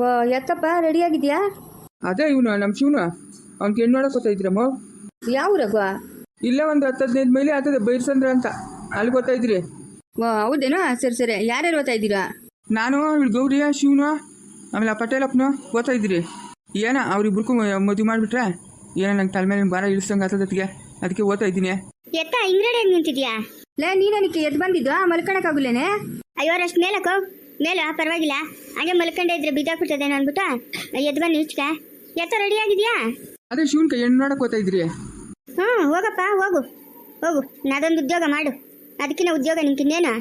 ಓ ಯಾಕಪ್ಪ ರೆಡಿಯಾಗಿದ್ಯಾ? ಅದೇ ಇವನು ನಮ್ಮ ಶಿವನು ಅವ್ನಿಗೆ ಹೆಣ್ಣು ನೋಡಕ್ಕೆ ಗೊತ್ತಾ ಇದ್ರಮ್ಮ. ಯಾವ ರಘು? ಇಲ್ಲೇ ಒಂದು 10-15 ಮೈಲಿ ಆಗ್ತದೆ, ಬೈರ್ಸಂದ್ರ ಅಂತ, ಅಲ್ಲಿ ಗೊತ್ತಾ ಇದ್ರಿ. ಓ ಹೌದೇನೋ, ಸರಿ ಸರಿ. ಯಾರ್ಯಾರು ಓದ್ತಾ ಇದ್ದೀರಾ? ನಾನು ಇವಳು ಗೌರಿಯ ಶಿವನು ಆಮೇಲೆ ಆ ಪಟೇಲಪ್ಪನು ಓದ್ತಾ ಇದ್ರಿ. ಏನ ಅವ್ರಿಬ್ರಿಗೂ ಮದುವೆ ಮಾಡಿಬಿಟ್ರೆ ಏನೋ ನಂಗೆ ತಲೆ ಮೇಲೆ ಭಾರ ಇಳಿಸಂಗೆ ಆಗ್ತದತ್ತಿಗೆ, ಅದಕ್ಕೆ ಓದ್ತಾ ಇದ್ದೀನಿ. ಎತ್ತ ಇಂಗ್ರೇಡಿಯಂಟ್ ನಿಂತಿದ್ಯಾ? ಲೇ ನೀನಕ್ಕೆ ಎದ್ದು ಬಂದಿದ್ದು ಮಲ್ಕೊಳಕ್ಕಾಗಲೇನೆ? ಅಯ್ಯೋ ಅಷ್ಟು ಮೇಲಕ್ಕೋ, ಮೇಲ ಪರವಾಗಿಲ್ಲ, ಹಾಗೆ ಮಲ್ಕೊಂಡೆ ಇದ್ರೆ ಬಿದ್ದಾಕ್ಬಿಡ್ತದೇನೋ ಅಂದ್ಬಿಟ್ಟು ಎದ್ದು ಬನ್ನಿ ಇಚ್ಕ. ಎತ್ತ ರೆಡಿ ಆಗಿದ್ಯಾ? ಅದೇ ಶಿವನ್ಗೆ ಹೆಣ್ಣು ನೋಡಕ್ಕೆ ಓದ್ತಾ ಇದ್ರಿ. ಹೋಗಪ್ಪ ಹೋಗು ಹೋಗು, ಅದೊಂದು ಉದ್ಯೋಗ ಮಾಡು, ಅದಕ್ಕಿನ್ನ ಉದ್ಯೋಗ ನಿನ್ಕಿನ್ನೇನು?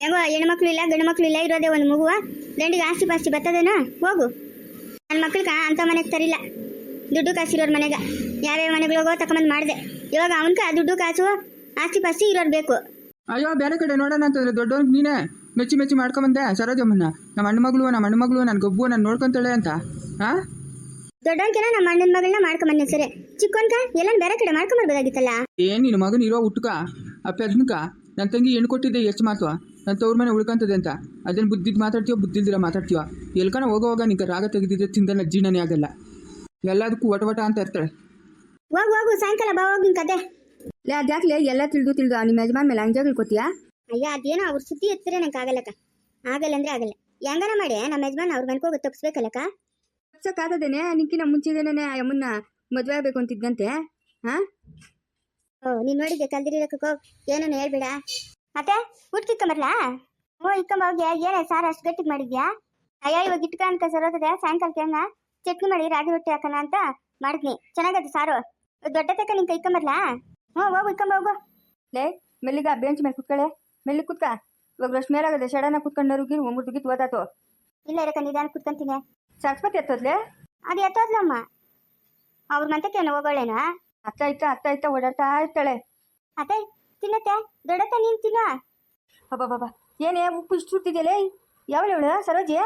ಹೆಂಗೋ ಹೆಣ್ಮಕ್ಳು ಇಲ್ಲ ಗಂಡು ಮಕ್ಳು ಇಲ್ಲ, ಇರೋದೇ ಒಂದು ಮಗುವ, ದಂಡಿಗೆ ಆಸ್ತಿ ಪಾಸ್ತಿ ಬರ್ತದೇನೋ. ಹೋಗು, ನನ್ನ ಮಕ್ಳಿಗೆ ಅಂಥ ಮನೆಗೆ ತರಿಲ್ಲ, ದುಡ್ಡು ಕಾಸಿರೋರ ಮನೆಗೆ ಯಾವ್ಯಾವ ಮನೆಗಳು ಹೋಗೋ ತಕೊಂಬಂದು ಮಾಡಿದೆ. ಇವಾಗ ಅವನ್ಕ ದುಡ್ಡು ಕಾಸು ಆಸ್ತಿ ಪಾಸ್ತಿ ಇರೋರು ಬೇಕು. ಅಯ್ಯೋ ಬೇರೆ ಕಡೆ ನೋಡೋಣ ಅಂತಂದ್ರೆ ದೊಡ್ಡವ್ರು ನೀನೇ ಮೆಚ್ಚಿ ಮೆಚ್ಚಿ ಮಾಡ್ಕೊಂಬಂದೆ ಸರೋಜಮ್ಮನ್ನ. ನಮ್ಮ ಅಣ್ಣ ಮಗಳು ನನ್ನ ಗಬ್ಬು ನಾನು ನೋಡ್ಕೊಂತಾಳೆ ಅಂತ. ಹಾಂ ದೊಡ್ಡವನ್ಕೆನ ನಮ್ಮ ಅಣ್ಣನ ಮಗಳನ್ನ ಮಾಡ್ಕೊಂಬನ್ನಿ ಸರಿ, ಚಿಕ್ಕವನ್ಕ ಎಲ್ಲ ಬೇರೆ ಕಡೆ ಮಾಡ್ಕೊಂಬರ್ಬೋದಾಗಿತ್ತಲ್ಲ. ಏನು ನಿನ್ನ ಮಗನ ಇರೋ ಹುಟ್ಟುಕ ಆ ಪೆದ್ನಕ ನನ್ನ ತಂಗಿ ಹೆಣ್ಣು ಕೊಟ್ಟಿದ್ದೆ ಎಷ್ಟು ಮಾತು, ನನ್ನ ತವ್ರ ಮನೆ ಉಳ್ಕೊಂತದೆ ಅಂತ. ಅದನ್ನು ಬುದ್ಧಿದ್ದು ಮಾತಾಡ್ತೀವೋ ಬುದ್ಧಿಲ್ದಿರ ಮಾತಾಡ್ತೀವೋ? ಎಲ್ಕನ ಹೋಗೋವಾಗ ನಿಂಗೆ ರಾಗ ತೆಗೆದಿದ್ರೆ ತಿಂದನ ಜೀರ್ಣನೇ ಆಗಲ್ಲ, ಎಲ್ಲದಕ್ಕೂ ವಟ ಅಂತ ಇರ್ತಾಳೆ. ಹೋಗು ಹೋಗು, ಸಾಯಂಕಾಲ ಬಾ ಹೋಗಿ ನಿನ್ ಕತೆ. ಲೇ ಅದ್ಯಾಕ್ಲೆ ಎಲ್ಲ ತಿಳಿದು ನಿಮ್ಮ ಯಜಮಾನ್ ಮೇಲೆ ಅಂಜಾಗಳು ಕೊತ್ತೀಯಾ? ಅಯ್ಯ ಅದೇನೋ ಅವ್ರ ಸುದ್ದಿ ಎತ್ತರೆ ನಂಗೆ ಆಗಲ್ಲಕ್ಕ, ಆಗಲ್ಲ ಅಂದ್ರೆ ಆಗಲ್ಲ. ಹೆಂಗನ ಮಾಡಿ ನಮ್ಮ ಯಜಮಾನ್ ಅವ್ರ ಮನ್ಕೋಗಿ ತಪ್ಪಿಸ್ಬೇಕಲ್ಲಕ್ಕ. ತಪ್ಸಕ್ಕಾಗದೇನೆ? ನಿಂಕಿನ ಮುಂಚೆದೇನೆ ಅಮ್ಮನ್ನ ಮದುವೆ ಆಗಬೇಕು ಅಂತಿದ್ದಂತೆ. ಹಾಂ ನೀನು ನೋಡಿದ್ದೆ ಕಲ್ದಿರಕ್ಕೋ, ಏನೋ ಹೇಳ್ಬೇಡ. ಮತ್ತೆ ಊಟ ಇಕ್ಕಂಬರ್ಲಾ? ಇಕ್ಕಂಬ ಹೋಗಿ. ಏನೇ ಸಾರು ಅಷ್ಟು ಗಟ್ಟಿಗೆ ಮಾಡಿದ್ಯಾ? ಅಯ್ಯ ಇವಾಗ ಇಟ್ಕ ಅನ್ಕ ಸರೋತದೆ, ಸಾಯಂಕಾಲಕ್ಕೆ ಹಂಗ ಚಟ್ನಿ ಮಾಡಿ ರಾಗಿ ರೊಟ್ಟಿ ಹಾಕೋಣ ಅಂತ ಮಾಡಿದ್ನಿ, ಚೆನ್ನಾಗತ್ತೆ ಸಾರು. ದೊಡ್ಡ ತಕ್ಕ ನಿಂಕ ಇಕ್ಕಂಬರ್ಲಾ? ಹೋಗು ಇಕ್ಕಂಬ ಹೋಗು. ಲೇ ಮೆಲ್ಲಿಗ ಬೆಂಚ್ ಮೇಲೆ ಕುತ್ಕಳೆ, ಮೆಲ್ಲಿ ಕುತ್ಕ. ಇವಾಗ ರಷ್ಟು ಮೇಲಾಗದೆ ಸಡನ್ನ ಕುತ್ಕೊಂಡವ್ರಿಗೆ ಮುಗಿತು ಓದಾತು. ಇಲ್ಲ ಇರಕ್ಕ, ನಿಧಾನ ಕುತ್ಕೊಂತೀನಿ. ಸರಸ್ವತಿ ಎತ್ತೋದ್ಲೆ? ಅದು ಎತ್ತೋದ್ಲಮ್ಮ, ಅವ್ರ ಮಂತಕ್ಕೇನು ಹೋಗೋಳೇನ? ಅತ್ತ ಇತ್ತ ಓಡಾಡ್ತಾ ಇರ್ತಾಳೆ. ಅತ್ತೆ ತಿನ್ನತ್ತೆ, ದೊಡ್ಡತ್ತ ನೀನು ತಿನ್ನ. ಬಾಬಾ ಏನೇ ಉಪ್ಪು ಇಷ್ಟು ಸುಡ್ತಿದ್ಯಲೇ? ಯಾವಳು ಸರೋಜಿ?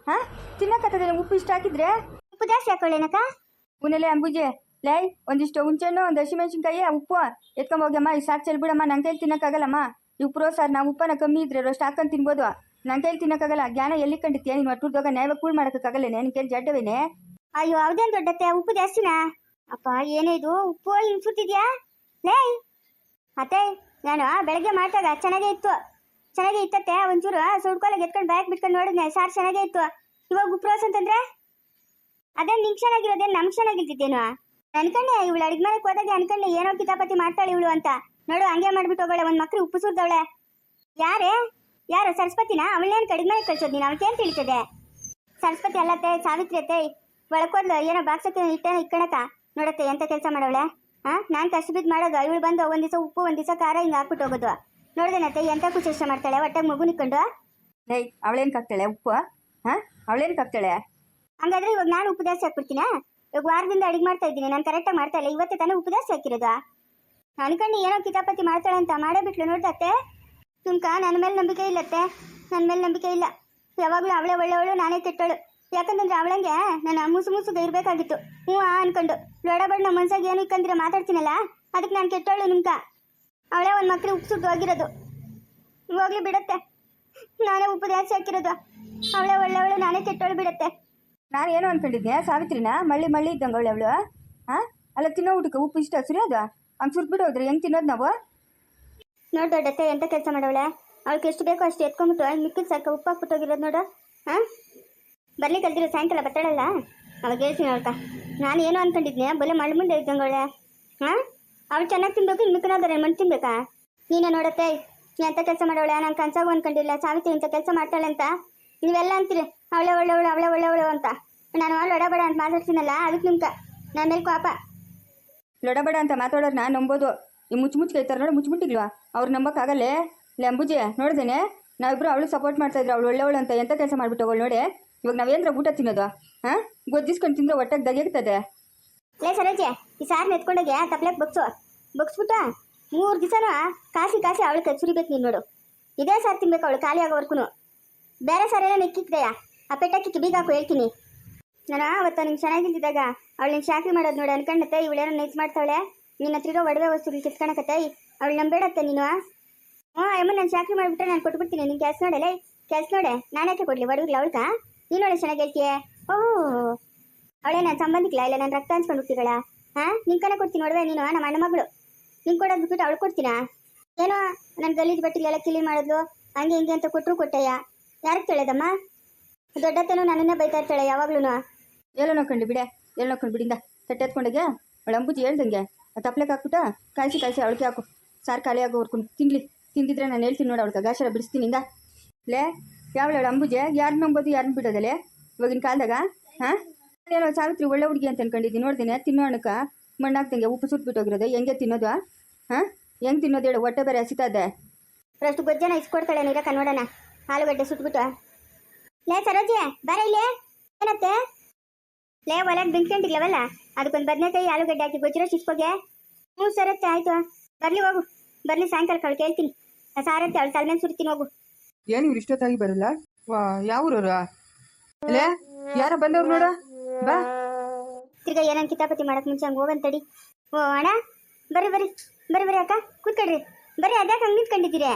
ಹಾಂ ತಿನ್ನಕತ್ತದೆ ಉಪ್ಪು ಇಷ್ಟು ಹಾಕಿದ್ರೆ? ಉಪ್ಪು ಜಾಸ್ತಿ ಹಾಕೊಳ್ಳೇನಕ್ಕ? ಉನ್ನೆಲೆ ಅಂಬುಜೆ ಲೈ ಒಂದಿಷ್ಟು ಹುಂಚೆಣ್ಣು, ಒಂದು ಹಸಿಮೆಣಸಿನ್ಕಾಯಿ, ಉಪ್ಪು ಎತ್ಕೊಂಬೋಗ್ಯಮ್ಮ. ಈ ಸಾಕು ಚೆಲ್ಬಿಡಮ್ಮ, ನನ್ನ ಕೈಲಿ ತಿನ್ನಕ್ಕಾಗಲ್ಲಮ್ಮ. ಉಪ್ಪು ಸರ್ ನಾವು ಉಪ್ಪನ್ನ ಕಮ್ಮಿ ಇದ್ರೆ ಅಷ್ಟು ಹಾಕೊಂಡು ತಿನ್ಬೋದು, ನನ್ನ ಕೈಲಿ ತಿನ್ನಕ್ಕಾಗಲ್ಲ. ಜ್ಞಾನ ಎಲ್ಲಿ ಕಂಡಿತ್ತೀಯ ನೀನು? ಒಟ್ಟುದಾಗ ನ್ಯಾಯ ಕೂಳ್ ಮಾಡೋಕ್ಕಾಗಲ್ಲೇನೆ? ನಿನ್ನ ಕೈಲಿ ಜಡ್ಡವೇನೆ? ಅಯ್ಯೋ ಹೌದೇನು ದೊಡ್ಡತ್ತೆ, ಉಪ್ಪು ಜಾಸ್ತಿನಾ? ಅಪ್ಪ ಏನೇ ಇದು ಉಪ್ಪು ಹಿಂಗೆ ಸುತ್ತಿದ್ಯಾ? ಲೇ ಅತ್ತೆ ನಾನು ಬೆಳಗ್ಗೆ ಮಾಡ್ದಾಗ ಚೆನ್ನಾಗೇ ಇತ್ತತ್ತೆ. ಒಂಚೂರು ಸುಡ್ಕೊಲಾಗ ಎತ್ಕೊಂಡು ಬ್ಯಾಗ್ ಬಿಟ್ಕೊಂಡು ನೋಡಿದ್ನೆ, ಸಾರು ಚೆನ್ನಾಗೇ ಇತ್ತು. ಇವಾಗ ಉಪ್ಪು ರೋಸ್ ಅಂತಂದ್ರೆ ಅದೇ ನಿಂಗೆ ಚೆನ್ನಾಗಿರೋದೇನು ನಮ್ಗೆ ಚೆನ್ನಾಗಿರ್ತಿದ್ದೇನು? ಅನ್ಕಂಡೆ ಇವಳು ಅಡಿಗೆ ಮಾಡಕ್ಕೆ ಹೋದಾಗ ಅನ್ಕಂಡೆ ಏನೋ ಕಿತಾಪತಿ ಮಾಡ್ತಾಳೆ ಇವಳು ಅಂತ. ನೋಡು ಹಂಗೆ ಮಾಡ್ಬಿಟ್ಟು ಹೋಗೋಳೆ, ಒಂದು ಮಕ್ಳು ಉಪ್ಪು ಸುರಿದವಳೆ. ಯಾರು ಸರಸ್ವತಿನ? ಅವಳೇನು ಕಡಿಮೆ ಮಾಡಿ ಕಳ್ಸೋದು ನೀನು? ಅವಳಿಗೇನು ತಿಳಿತದೆ? ಸರಸ್ವತಿ ಅಲ್ಲತ್ತೆ, ಸಾವಿತ್ರಿ ಅತ್ತೆ ಒಳಕೋದ್ಲು, ಏನೋ ಬಾಕ್ಸಕ್ಕೆ ಇಕ್ಕಣಕ ನೋಡತ್ತೆ ಎಂತ ಕೆಲಸ ಮಾಡವಳೆ. ನಾನು ಕಷ್ಟ ಬಿದ್ದು ಮಾಡೋದು, ಇವಳು ಬಂದು ಒಂದು ದಿವಸ ಉಪ್ಪು ಒಂದು ದಿವಸ ಖಾರ ಹಿಂಗೆ ಹಾಕ್ಬಿಟ್ಟು ಹೋಗೋದು. ನೋಡ್ದೇನತ್ತೆ ಎಂತ ಕುಚೇಷ್ಟ ಮಾಡ್ತಾಳೆ, ಹೊಟ್ಟೆಗೆ ಮಗು ನಿಕ್ಕೊಂಡು. ಲೈ ಅವಳೇನು ಕಾಕ್ತಾಳೆ ಉಪ್ಪು? ಅವಳೇನು ಕಾಕ್ತಾಳೆ? ಹಂಗಾದ್ರೆ ಇವಾಗ ನಾನು ಉಪ್ಪು ಜಾಸ್ತಿ ಹಾಕ್ಬಿಡ್ತೀನ? ಇವಾಗ ವಾರದಿಂದ ಅಡಿಗೆ ಮಾಡ್ತಾ ಇದ್ದೀನಿ, ನಾನು ಕರೆಕ್ಟಾಗಿ ಮಾಡ್ತಾ ಇಲ್ಲ. ಇವತ್ತೇ ತಾನೇ ಉಪ್ಪು ಜಾಸ್ತಿ ಹಾಕಿರೋದು. ಅನ್ಕೊಂಡು ಏನೋ ಕಿತಾಪತಿ ಮಾಡ್ತಾಳೆ ಅಂತ ಮಾಡೇ ಬಿಟ್ಲು. ನೋಡ್ದತ್ತೆ ತುಮ್ಕ ನನ್ನ ಮೇಲೆ ನಂಬಿಕೆ ಇಲ್ಲತ್ತೆ, ನನ್ನ ಮೇಲೆ ನಂಬಿಕೆ ಇಲ್ಲ. ಯಾವಾಗಲೂ ಅವಳೇ ಒಳ್ಳೆಯವಳು, ನಾನೇ ಕೆಟ್ಟವಳು. ಯಾಕಂತಂದ್ರೆ ಅವಳಂಗೆ ನಾನು ಮುಸುಗೆ ಇರಬೇಕಾಗಿತ್ತು. ಅನ್ಕೊಂಡು ಲೊಡಬಡ್ ನಮ್ಮ ಮನ್ಸಾಗ ಏನು ಇಕ್ಕಂದ್ರೆ ಮಾತಾಡ್ತೀನಲ್ಲ, ಅದಕ್ಕೆ ನಾನು ಕೆಟ್ಟವಳು. ನಿಮ್ಕ ಅವಳೇ ಒಂದು ಮಕ್ಳು ಉಪ್ಪು ಸುಟ್ಟು ಹೋಗಿರೋದು. ಹೋಗ್ಲಿ ಬಿಡತ್ತೆ, ನಾನೇ ಉಪ್ಪು ಜಾಸ್ತಿ ಹಾಕಿರೋದು. ಅವಳೇ ಒಳ್ಳೆಯವಳು, ನಾನೇ ಕೆಟ್ಟವಳು ಬಿಡತ್ತೆ. ನಾನು ಏನು ಅನ್ಕೊಂಡಿದ್ದೆ ಸಾವಿತ್ರಿನ ಮಳ್ಳಿ ಇದ್ದಂಗೆ ಅವಳು. ಅಲ್ಲ ತಿನ್ನೋ ಊಟಕ್ಕೆ ಉಪ್ಪು ಇಷ್ಟ ಸುರಿಯೋದು ಹಂಗೆ ಸುರ್ಬಿಟ್ಟು ಹೋದ್ರೆ ಹೆಂಗೆ ತಿನ್ನೋದು ನಾವು? ನೋಡಿ ದೊಡ್ಡತ್ತೆ ಎಂತ ಕೆಲಸ ಮಾಡವಳೆ. ಅವಳಿಗೆ ಎಷ್ಟು ಬೇಕೋ ಅಷ್ಟು ಎತ್ಕೊಂಡ್ಬಿಟ್ಟು ಮಿಕ್ಕಿದ ಸಾಕ ಉಪ್ಪು ಹಾಕ್ಬಿಟ್ಟು ಹೋಗಿರೋದು ನೋಡು. ಬರ್ಲಿ ಕಲ್ತಿರೋ ಸಾಯಂಕಾಲ ಬತ್ತಾಳಲ್ಲ ಅವಾಗ ಹೇಳ್ತೀನಿ ಅವಳ್ಕ. ನಾನು ಏನೋ ಅನ್ಕೊಂಡಿದ್ನೆ, ಬಲೆ ಮಳ್ಳ ಮುಂದೆ ಇದ್ದಂಗವಳೆ. ಅವಳು ಚೆನ್ನಾಗಿ ತಿನ್ಬೇಕು, ಇನ್ನು ಮಿಕ್ಕನಾದ್ರೆ ಮಣ್ಣು ತಿನ್ಬೇಕಾ? ನೀನೇ ನೋಡತ್ತೆ ಎಂತ ಕೆಲಸ ಮಾಡವಳೆ. ನಾನು ಕನ್ಸಾಗೂ ಅನ್ಕೊಂಡಿಲ್ಲ ಸಾವಿತ್ರಿ ಇಂಥ ಕೆಲಸ ಮಾಡ್ತಾಳೆ ಅಂತ. ನೀವೆಲ್ಲ ಅಂತೀರಿ ಅವಳೇ ಒಳ್ಳೆವಳು ಅಂತ. ನಾನು ಲೊಡಬೇಡ ಅಂತ ಮಾತಾಡ್ತೀನಲ್ಲ, ಅದಕ್ಕೆ ನಿಮ್ಗೆ ನನ್ನ ಮೇಲೆ ಕೋಪ. ಲೊಡಬೇಡ ಅಂತ ಮಾತಾಡೋರ್ನ ನಂಬೋದು. ಈ ಮುಚ್ಚುಮುಚ್ಚಿಗೆ ಐತಾರ ನೋಡಿ, ಮುಚ್ಚಿಬಿಟ್ಟಿಲ್ವಾ? ಅವ್ರು ನಂಬಕ್ಕಾಗಲ್ಲೇ. ಅಂಬುಜೆ ನೋಡ್ದೇನೆ ನಾವಿಬ್ರು ಅವಳು ಸಪೋರ್ಟ್ ಮಾಡ್ತಾ ಇದ್ರು, ಅವಳು ಒಳ್ಳೆವಳು ಅಂತ. ಎಂಥ ಕೆಲಸ ಮಾಡ್ಬಿಟ್ಟು ಅವಳು ನೋಡಿ. ಇವಾಗ ನಾವೇನ್ರ ಊಟ ತಿನ್ನೋದು? ಗೊಜ್ಜಿಸ್ಕೊಂಡು ತಿಂದ್ರೆ ಹೊಟ್ಟೆಗೆ ದಗಿರ್ತದೆ. ಲೇ ಸರೋಜೆ, ಈ ಸಾರನ್ನ ಎತ್ಕೊಂಡೋಗಿ ತಪ್ಲೆಗೆ ಬಗ್ಸ್ಬಿಟ್ಟು 3 ದಿವಸನೂ ಕಾಸಿ ಅವಳು ಕೈ ಸುರಿಬೇಕು. ನೀನು ನೋಡು, ಇದೇ ಸಾರು ತಿನ್ಬೇಕು ಅವಳು ಖಾಲಿ ಆಗೋವರ್ಗೂ. ಬೇರೆ ಸಾರೇನೋ ನೆಕ್ಕಿಕ್ದೆಯಾ ಆ ಪೆಟ್ಟಕ್ಕಿಕ್ಕಿ ಬೀಗ ಹಾಕು ಹೇಳ್ತೀನಿ. ನಾನು ಅವತ್ತು ನಿಂಗೆ ಚೆನ್ನಾಗಿದ್ದಾಗ ಅವಳು ನಿಂಗೆ ಶಾಕ್ರಿ ಮಾಡೋದು ನೋಡಿ ಅನ್ಕೊಂಡತ್ತೆ. ಇವಳೇನೋ ನೈಸ್ ಮಾಡ್ತಾವಳೆ, ನಿನ್ನ ಹತ್ತಿರೋ ಒಡವೆ ವಸ್ತುಗಳು ಕಿತ್ಕೊಳಕತ್ತೆ. ಅವಳು ನಂಬೇಡತ್ತೆ ನೀನು. ಅಮ್ಮ ನಾನು ಶಾಕ್ರಿ ಮಾಡಿಬಿಟ್ರೆ ನಾನು ಕೊಟ್ಬಿಡ್ತೀನಿ. ನಿನ್ನ ಕೆಲಸ ನೋಡಲೇ, ಕೆಲಸ ನೋಡೆ ನಾನು ಯಾಕೆ ಕೊಡಲಿ ಒಡವೆಗಳು ಅವಳ್ಕ? ನೀನು ಒಳ್ಳೆ ಚೆನ್ನಾಗಿ ಹೇಳ್ತೀಯ. ಓಹ್ ಅವಳೇ ನನ್ನ ಸಂಬಂಧಿಕಲ ಇಲ್ಲ ನನ್ನ ರಕ್ತ ಹಂಚ್ಕೊಂಡು ಹುಟ್ಟಿಗಳ ನಿಂಕನೆ ಕೊಡ್ತೀನಿ ನೋಡುವೆ ನೀನು ನಮ್ಮ ಅಣ್ಣ ಮಗಳು ನಿಂಗೆ ಕೊಡೋದು ಬಿಟ್ಬಿಟ್ಟು ಅವಳು ಕೊಡ್ತೀನಾ ಏನೋ ನನ್ನ ಗಲೀಜು ಬಟ್ಟೆಗೆಲ್ಲ ಕಿಲಿ ಮಾಡಿದ್ಲು ಹಂಗೆ ಹಿಂಗೆ ಅಂತ ಕೊಟ್ಟರು ಕೊಟ್ಟಯ್ಯ ಯಾರಿಗೆ ಕೇಳೋದಮ್ಮ ದೊಡ್ಡತ್ತೇನೋ ನನ್ನನ್ನೇ ಬೈತಾ ಇರ್ತಾಳೆ ಯಾವಾಗ್ಲೂ ಎಲ್ಲೋ ನೋಡ್ಕೊಂಡು ಬಿಡೆ ಎಲ್ಲೋ ನೋಡ್ಕೊಂಡು ಬಿಡಿಂದ ತಟ್ಟೆ ಎತ್ಕೊಂಡೋಗೆ ಅವಳು ಅಂಬುಜಿ ಹೇಳ್ದಂಗೆ ತಪ್ಲೆಗೆ ಹಾಕ್ಬಿಟ್ಟು ಕಾಯಿಸಿ ಅವಳಿಗೆ ಹಾಕು ಸಾರು ಖಾಲಿ ಆಗೋ ಹೊರ್ಕೊಂಡು ತಿಂದಿದ್ರೆ ನಾನು ಹೇಳ್ತೀನಿ ನೋಡು ಅವಳಿಗೆ ಗಾಶರ ಬಿಡಿಸ್ತೀನಿ ಹಿಂಗ ಲೇ ಯಾವಳು ಅಂಬುಜೆ ಯಾರನ್ನ ನಂಬೋದು ಯಾರನ್ನ ಬಿಡೋದಲ್ಲೇ ಇವಾಗಿನ ಕಾಲದಾಗ ಏನೋ ಸಾವಿತ್ರಿ ಒಳ್ಳೆ ಹುಡುಗಿ ಅಂತ ಅನ್ಕೊಂಡಿದ್ದೀನಿ ನೋಡ್ತೀನಿ ತಿನ್ನೋ ಹಣ್ಣಕ್ಕೆ ಮಣ್ಣಾಗ್ದಂಗೆ ಉಪ್ಪು ಸುಟ್ಬಿಟ್ಟೋಗಿರೋದು ಹೆಂಗೆ ತಿನ್ನೋದು ಹೆಂಗೆ ತಿನ್ನೋದು ಹೇಳು ಹೊಟ್ಟೆ ಬೇರೆ ಹಸಿತಾ ಇದೆ ಅಷ್ಟು ಗೊಜ್ಜನ ಇಸ್ಕೊಡ್ತಾಳೆ ನೀರಕ್ಕ ನೋಡೋಣ ಆಲೂಗಡ್ಡೆ ಸುಟ್ಬಿಟ್ಟು ಲೇ ಸರೋಜಿ ಬರ ಇಲ್ಲೇ ಏನತ್ತೆ ಲೇ ಒಳಗೆ ಬೆಂಕಿಂಟಿಗ್ಲವಲ್ಲ ಅದಕ್ಕೊಂದು ಬದನೆಕಾಯಿ ಆಲೂಗಡ್ಡೆ ಹಾಕಿ ಗೊಜ್ಜಿರೋ ಇಸ್ಕೋಗೆ ಸರತ್ತೆ ಆಯ್ತು ಬರ್ಲಿ ಹೋಗು ಬರ್ಲಿ ಸಾಯಂಕಾಲ ಕಳು ಕೇಳ್ತೀನಿ ಸಾರತ್ತೆ ಅವಳು ತಲೆ ಮೇಲೆ ಸುರ್ತೀನಿ ಹೋಗು ಏನು ಇವ್ರು ಇಷ್ಟೊತ್ತಾಗಿ ಬರಲ್ಲ ವಾ ಯಾವ ಊರವ್ರ ಅಲ್ಲೇ ಯಾರ ಬಂದವ್ರು ನೋಡ ಬಾ ತಿರ್ಗಾ ಏನಂತ ಕಿತಾಪತಿ ಮಾಡಕ್ ಮುಂಚೆ ಹಂಗೆ ಹೋಗಂತಡಿ ಓ ಅಣ್ಣ ಬರ್ರಿ ಬರ್ರಿ ಬರ್ರಿ ಬರ್ರಿ ಅಕ್ಕ ಕೂತ್ಕೊಳ್ರಿ ಬರ್ರಿ ಅದ್ಯಾಕೆ ಹಂಗೆ ನಿಂತ್ಕೊಂಡಿದ್ದೀರಿ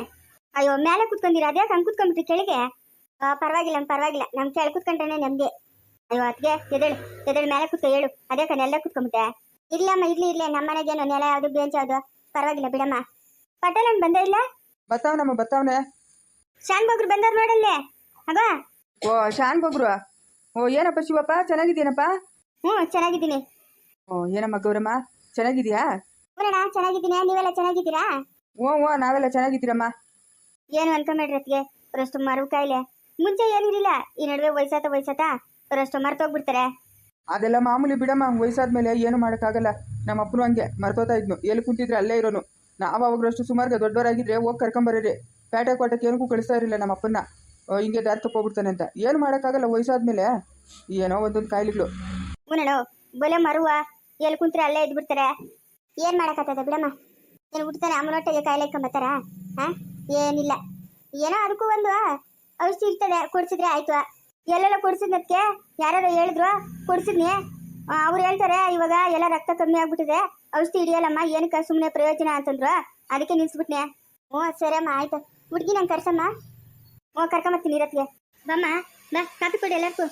ಅಯ್ಯೋ ಮೇಲೆ ಕೂತ್ಕೊಂಡಿರಿ ಅದ್ಯಾಕೆ ಹಂಗೆ ಕೂತ್ಕೊಂಡ್ಬಿಟ್ರಿ ಕೆಳಗೆ ಪರವಾಗಿಲ್ಲ ನಮ್ಮ ಕೆಳಗೆ ಕೂತ್ಕೊಂಡ್ರೆ ನಮ್ಗೆ ಅಯ್ಯೋ ಅದಕ್ಕೆ ಎದೇಳು ಮೇಲೆ ಕೂತ್ಕೊ ಹೇಳು ಅದ್ಯಾಕೆ ನೆಲ ಕೂತ್ಕೊಂಡ್ಬಿಟ್ಟೆ ಇರ್ಲಮ್ಮ ಇರ್ಲಿ ನಮ್ಮ ಮನೆಗೇನೋ ನೆಲ ಯಾವುದು ಬೇಂಚ್ ಯಾವುದು ಪರವಾಗಿಲ್ಲ ಬಿಡಮ್ಮ ಪಟೇಲನ್ ಬಂದೇ ಇಲ್ಲ ಬರ್ತಾವನೆ ಶಾನ್ ಬಗ್ರು ಬಂದವ್ರು ನೋಡಲ್ಲೇ ಅಗ ಓ ಶಾನ್ ಬಗ್ರು ಓ ಏನಪ್ಪ ಶಿವಪ್ಪ ಚೆನ್ನಾಗಿದ್ದೀನಪ್ಪ ಹ್ಞೂ ಚೆನ್ನಾಗಿದ್ದೀನಿ ಓ ಏನಮ್ಮ ಗೌರಮ್ಮ ಚೆನ್ನಾಗಿದ್ಯಾ ಊರಣ್ಣ ಚೆನ್ನಾಗಿದ್ದೀನಿ ನೀವೆಲ್ಲ ಚೆನ್ನಾಗಿದ್ದೀರಾ ಓ ನಾವೆಲ್ಲ ಚೆನ್ನಾಗಿದ್ದೀರಮ್ಮ ಏನು ಅನ್ಕೊಂಬೇಡ್ರಿ ಅತ್ತಿಗೆ ಅವರಷ್ಟು ಮರು ಕಾಯಿಲೆ ಮುಂಚೆ ಏನಿರಲಿಲ್ಲ ಈ ನಡುವೆ ವಯಸ್ಸಾತ ಅವರಷ್ಟು ಮರ್ತೋಗ್ಬಿಡ್ತಾರೆ ಅದೆಲ್ಲ ಮಾಮೂಲಿ ಬಿಡಮ್ಮ ವಯಸ್ಸಾದ್ಮೇಲೆ ಏನು ಮಾಡೋಕ್ಕಾಗಲ್ಲ ನಮ್ಮ ಅಪ್ಪನು ಹಂಗೆ ಮರ್ತೋತಾ ಇದ್ನು ಎಲ್ಲಿ ಕುಂತಿದ್ರೆ ಅಲ್ಲೇ ಇರೋನು ನಾವು ಅವಾಗಷ್ಟು ಸುಮಾರು ದೊಡ್ಡವರಾಗಿದ್ರೆ ಹೋಗಿ ಕರ್ಕೊಂಬರ್ರಿ ಪೇಟೆ ಕೋಟಕ್ಕೆ ಏನಕ್ಕೂ ಕಳಿಸ್ತಾ ಇರಲಿಲ್ಲ ನಮ್ಮ ಅಪ್ಪನ್ನ ಹಿಂಗೆ ದಾರಿ ತಪ್ಪೋಗ್ಬಿಡ್ತಾನೆ ಅಂತ ಏನು ಮಾಡೋಕ್ಕಾಗಲ್ಲ ವಯಸ್ಸಾದ್ಮೇಲೆ ಏನೋ ಒಂದೊಂದು ಕಾಯಿಲೆಗಳು ಹ್ಞೂ ಬೊಲೆ ಮರುವ ಎಲ್ಲಿ ಕುಂತ್ರೆ ಅಲ್ಲೇ ಇದ್ಬಿಡ್ತಾರೆ ಏನು ಮಾಡೋಕ್ಕಾಗ್ತದೆ ಬಿಡಮ್ಮ ಏನು ಹುಡ್ತಾನೆ ಅಮ್ಮನೊಟ್ಟಿಗೆ ಕಾಯಿಲೆ ಇಟ್ಕೊಂಬತ್ತಾರ ಏನಿಲ್ಲ ಏನೋ ಅದಕ್ಕೂ ಒಂದು ಔಷಧಿ ಇರ್ತದೆ ಕೊಡ್ಸಿದ್ರೆ ಆಯ್ತು ಎಲ್ಲೆಲ್ಲ ಕೊಡ್ಸಿದ್ನಕ್ಕೆ ಯಾರು ಹೇಳಿದ್ರು ಕೊಡ್ಸಿದ್ನಿ ಅವ್ರು ಹೇಳ್ತಾರೆ ಇವಾಗ ಎಲ್ಲ ರಕ್ತ ಕಮ್ಮಿ ಆಗ್ಬಿಟ್ಟಿದೆ ಔಷಧಿ ಹಿಡಿಯಲ್ಲಮ್ಮ ಏನಕ್ಕೆ ಸುಮ್ಮನೆ ಪ್ರಯೋಜನ ಅಂತಂದ್ರು ಅದಕ್ಕೆ ನಿಲ್ಸ್ಬಿಟ್ನೆ ಹ್ಞೂ ಸರಮ್ಮ ಆಯ್ತು ಹುಡುಗಿ ನಂಗೆ ಕರ್ಸಮ್ಮ ಕರ್ಕೊಂಬತ್ತೀನಿ ಇರತ್ಗೆ ಬಮ್ಮ ಬಾ ಕಾಪಿ ಕೊಡಿ ಎಲ್ಲರಿಗೂ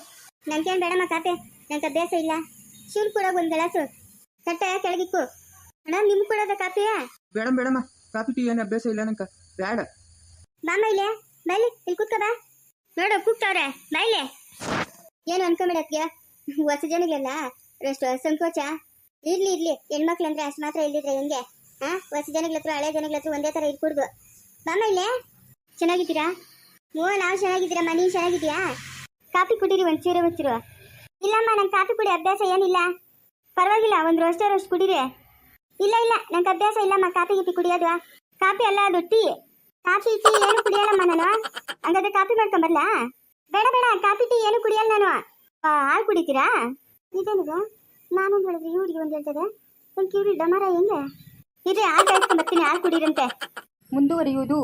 ನಂಗೇನು ಬೇಡಮ್ಮ ಕಾಪಿ ನಂಗೆ ಅಭ್ಯಾಸ ಇಲ್ಲ ಶಿವ್ರು ಕೂಡ ಒಂದು ಗ್ಲಾಸು ತಟ್ಟೆ ಕೆಳಗಿಕ್ಕು ಅಣ್ಣ ನಿಮ್ಗೆ ಕೊಡೋದ ಕಾಪಿ ಬೇಡಮ್ಮ ಕಾಪಿ ಟೀ ಏನು ಅಭ್ಯಾಸ ಇಲ್ಲ ನಂಗೆ ಬೇಡ ಬಾಮ ಇಲ್ಲೇ ಬೈಲಿ ಇಲ್ಲಿ ಕೂತ್ಕೋ ಬಾ ನೋಡು ಕೂಗ್ತಾವ್ರೆ ಬೈಲೆ ಏನು ಅನ್ಕೊಂಬಿಡತ್ಗೆ ಹೊಸ ಜನಗಳೆಲ್ಲ ಅಷ್ಟು ಸಂಕೋಚ ಇರ್ಲಿ ಹೆಣ್ಮಕ್ಳು ಅಂದ್ರೆ ಅಷ್ಟು ಮಾತ್ರ ಇಲ್ದಿದ್ರೆ ಹೆಂಗೆ ಹೊಸ ಜನಗಳ ಹತ್ರ ಹಳೆ ಜನಗಳ ಹತ್ರ ಒಂದೇ ಥರ ಇಟ್ಕೊಡ್ದು ಬಾಮ ಇಲ್ಲೇ ಚೆನ್ನಾಗಿದ್ದೀರಾ ನಾವು ಚೆನ್ನಾಗಿದ್ದೀರಮ್ಮ ನೀನು ಚೆನ್ನಾಗಿದ್ದೀಯಾ ಕಾಪಿ ಕುಡೀರಿ ಒಂದು ಚೂರು ಇಲ್ಲಮ್ಮ ನಂಗೆ ಕಾಪಿ ಕುಡಿ ಅಭ್ಯಾಸ ಏನಿಲ್ಲ ಪರವಾಗಿಲ್ಲ ಒಂದು ರೋಸ್ಟ್ ಕುಡೀರಿ ಇಲ್ಲ ನಂಗೆ ಅಭ್ಯಾಸ ಇಲ್ಲಮ್ಮ ಕಾಪಿ ಗಿಪಿ ಕುಡಿಯೋದು ಕಾಪಿ ಅಲ್ಲ ಅದು ಟೀ ಏನು ಕುಡಿಯಲ್ಲಮ್ಮ ನಾನು ಹಂಗಾದ್ರೆ ಕಾಪಿ ಮಾಡ್ಕೊಂಬರ್ಲಾ ಬೇಡ ಕಾಪಿ ಟೀ ಏನು ಕುಡಿಯಲ್ಲ ನಾನು ಹಾಲು ಕುಡಿತೀರಾ ಇದೇನಿದೆ ನಾನು ಹೇಳಿದ್ರೆ ಇವ್ರಿಗೆ ಒಂದು ಹೇಳ್ತದೆ ಒಂದು ಕಿವಿ ಡಮರ ಹೆಂಗೆ ಇದ್ರೆ ಹಾಲು ಕಾಯಿಸ್ಕೊಂಬರ್ತೀನಿ ಹಾಲು ಕುಡೀರಂತೆ ಮುಂದುವರಿಯುವುದು